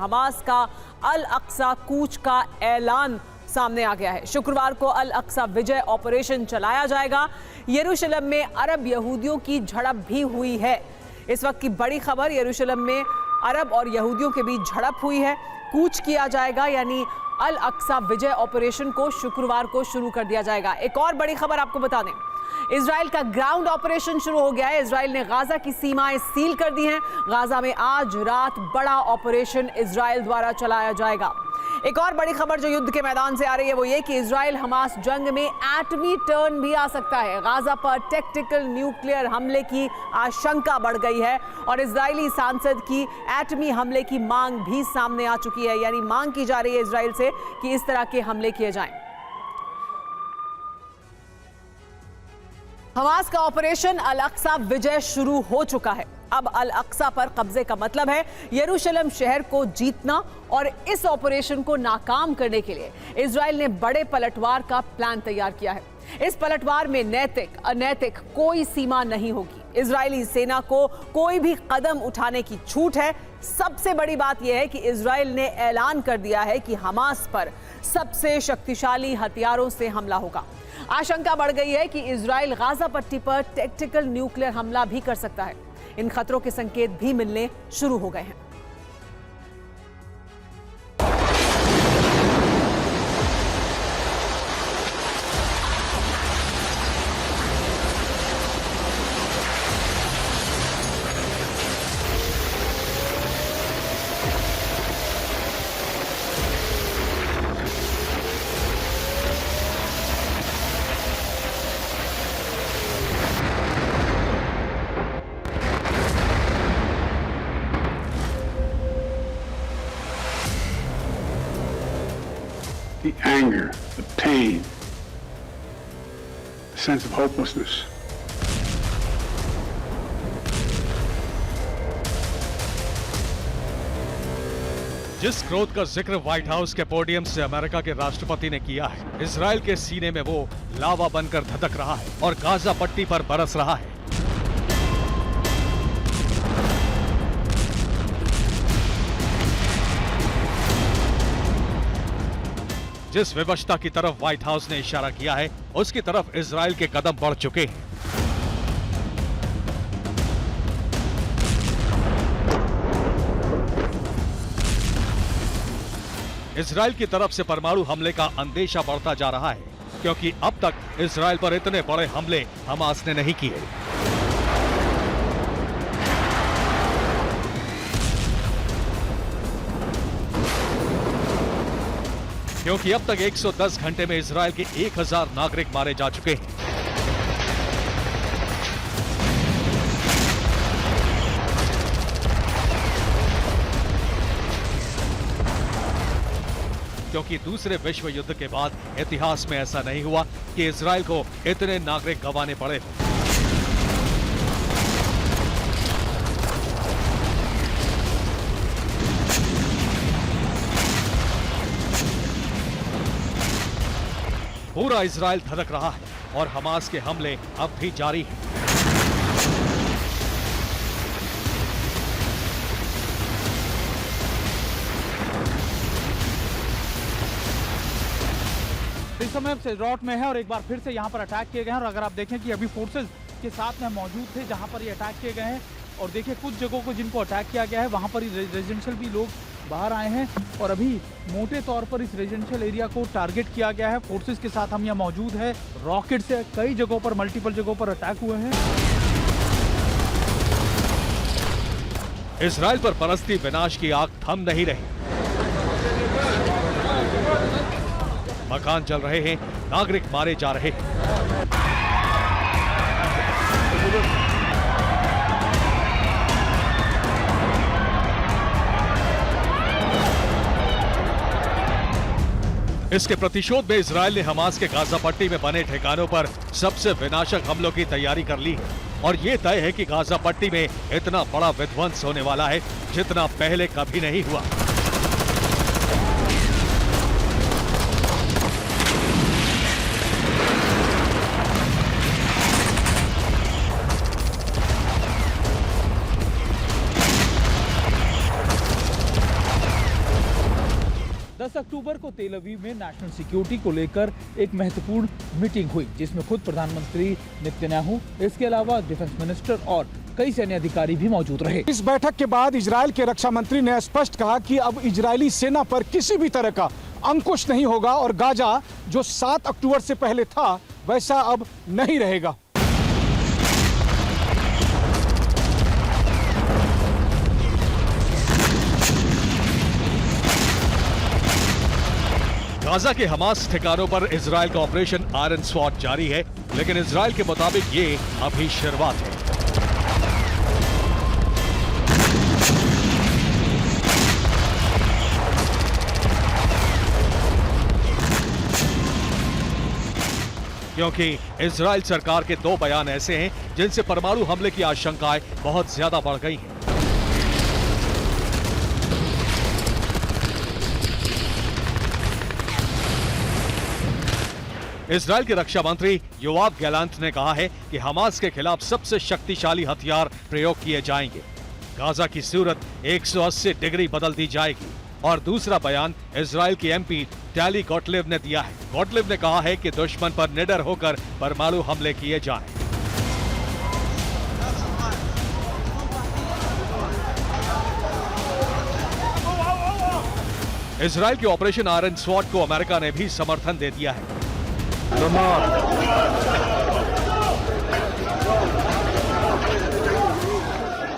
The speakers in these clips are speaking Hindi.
हमास का अल अक्सा कूच का ऐलान सामने आ गया है। शुक्रवार को अल अक्सा विजय ऑपरेशन चलाया जाएगा। यरूशलेम में अरब यहूदियों की झड़प भी हुई है। इस वक्त की बड़ी खबर, यरूशलेम में अरब और यहूदियों के बीच झड़प हुई है। कूच किया जाएगा, यानी अल अक्सा विजय ऑपरेशन को शुक्रवार को शुरू कर दिया जाएगा। एक और बड़ी खबर आपको बता दें, इजराइल का ग्राउंड ऑपरेशन शुरू हो गया है। इजराइल ने गाजा की सीमाएं सील कर दी हैं। गाजा में आज रात बड़ा ऑपरेशन इजराइल द्वारा चलाया जाएगा। एक और बड़ी खबर जो युद्ध के मैदान से आ रही है वो ये कि इजराइल हमास जंग में एटमी टर्न भी आ सकता है। गाजा पर टैक्टिकल न्यूक्लियर हमले की आशंका बढ़ गई है और इजरायली सांसद की एटमी हमले की मांग भी सामने आ चुकी है, यानी मांग की जा रही है इजराइल से कि इस तरह के हमले किए जाएं। हमास का ऑपरेशन अल अक्सा विजय शुरू हो चुका है। अब अल अक्सा पर कब्जे का मतलब है यरूशलेम शहर को जीतना, और इस ऑपरेशन को नाकाम करने के लिए इजराइल ने बड़े पलटवार का प्लान तैयार किया है। इस पलटवार में नैतिक अनैतिक कोई सीमा नहीं होगी। इजरायली सेना को कोई भी कदम उठाने की छूट है। सबसे बड़ी बात यह है कि इजराइल ने ऐलान कर दिया है कि हमास पर सबसे शक्तिशाली हथियारों से हमला होगा। आशंका बढ़ गई है कि इजराइल गाजा पट्टी पर टैक्टिकल न्यूक्लियर हमला भी कर सकता है। इन खतरों के संकेत भी मिलने शुरू हो गए हैं। The anger, the pain, the sense of hopelessness. जिस क्रोध का जिक्र व्हाइट हाउस के पोडियम से अमेरिका के राष्ट्रपति ने किया है, इजराइल के सीने में वो लावा बनकर धधक रहा है और गाजा पट्टी पर बरस रहा है। जिस विवशता की तरफ व्हाइट हाउस ने इशारा किया है, उसकी तरफ इजराइल के कदम बढ़ चुके हैं। इजराइल की तरफ से परमाणु हमले का अंदेशा बढ़ता जा रहा है, क्योंकि अब तक इजराइल पर इतने बड़े हमले हमास ने नहीं किए। क्योंकि अब तक 110 घंटे में इजराइल के 1000 नागरिक मारे जा चुके हैं। क्योंकि दूसरे विश्व युद्ध के बाद इतिहास में ऐसा नहीं हुआ कि इजराइल को इतने नागरिक गंवाने पड़े। पूरा इजराइल धड़क रहा है और हमास के हमले अब भी जारी हैं। इस समय सेजरॉट में है और एक बार फिर से यहाँ पर अटैक किए गए हैं। और अगर आप देखें कि अभी फोर्सेज के साथ में मौजूद थे जहाँ पर ये अटैक किए गए हैं, और देखिए कुछ जगहों को जिनको अटैक किया गया है वहाँ पर रेजिडेंशियल भी लोग बाहर आए हैं और अभी मोटे तौर पर इस रेजिडेंशियल एरिया को टारगेट किया गया है। फोर्सेज के साथ हम यहाँ मौजूद है। रॉकेट से कई जगहों पर, मल्टीपल जगहों पर अटैक हुए हैं। इजराइल पर बरसती विनाश की आग थम नहीं रही। मकान जल रहे हैं, नागरिक मारे जा रहे हैं। इसके प्रतिशोध में इजराइल ने हमास के गाजा पट्टी में बने ठिकानों पर सबसे विनाशक हमलों की तैयारी कर ली है और ये तय है कि गाजा पट्टी में इतना बड़ा विध्वंस होने वाला है जितना पहले कभी नहीं हुआ। 10 अक्टूबर को तेल अवीव में नेशनल सिक्योरिटी को लेकर एक महत्वपूर्ण मीटिंग हुई, जिसमें खुद प्रधानमंत्री नेतन्याहू, इसके अलावा डिफेंस मिनिस्टर और कई सैन्य अधिकारी भी मौजूद रहे। इस बैठक के बाद इजरायल के रक्षा मंत्री ने स्पष्ट कहा कि अब इजरायली सेना पर किसी भी तरह का अंकुश नहीं होगा और गाजा जो 7 अक्टूबर से पहले था वैसा अब नहीं रहेगा। गाजा के हमास ठिकानों पर इजरायल का ऑपरेशन आयरन स्वॉर्ड जारी है, लेकिन इजरायल के मुताबिक ये अभी शुरुआत है। क्योंकि इजरायल सरकार के 2 बयान ऐसे हैं जिनसे परमाणु हमले की आशंकाएं बहुत ज्यादा बढ़ गई हैं। इजरायल के रक्षा मंत्री योआव गैलांट ने कहा है कि हमास के खिलाफ सबसे शक्तिशाली हथियार प्रयोग किए जाएंगे। गाजा की सूरत 180 डिग्री बदल दी जाएगी। और दूसरा बयान इजरायल की एमपी टैली गोटलिब ने दिया है। गोटलिब ने कहा है कि दुश्मन पर निडर होकर परमाणु हमले किए जाएं। इजरायल के ऑपरेशन आयरन स्वॉर्ड को अमेरिका ने भी समर्थन दे दिया है।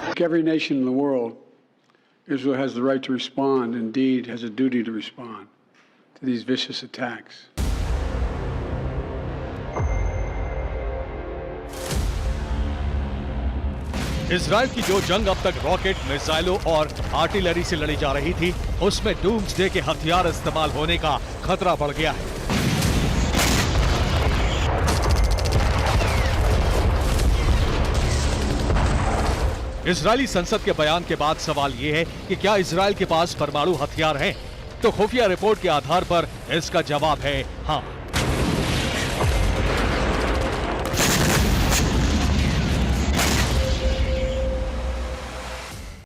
Like every nation in the world, Israel has the right to respond, indeed has a duty to respond to these vicious attacks. Israel की जो जंग अब तक रॉकेट, मिसाइलों और आर्टिलरी से लड़ी जा रही थी, उसमें डूम्सडे के हथियार इस्तेमाल होने का खतरा बढ़ गया है। इजरायली संसद के बयान के बाद सवाल यह है कि क्या इजरायल के पास परमाणु हथियार हैं? तो खुफिया रिपोर्ट के आधार पर इसका जवाब है हाँ।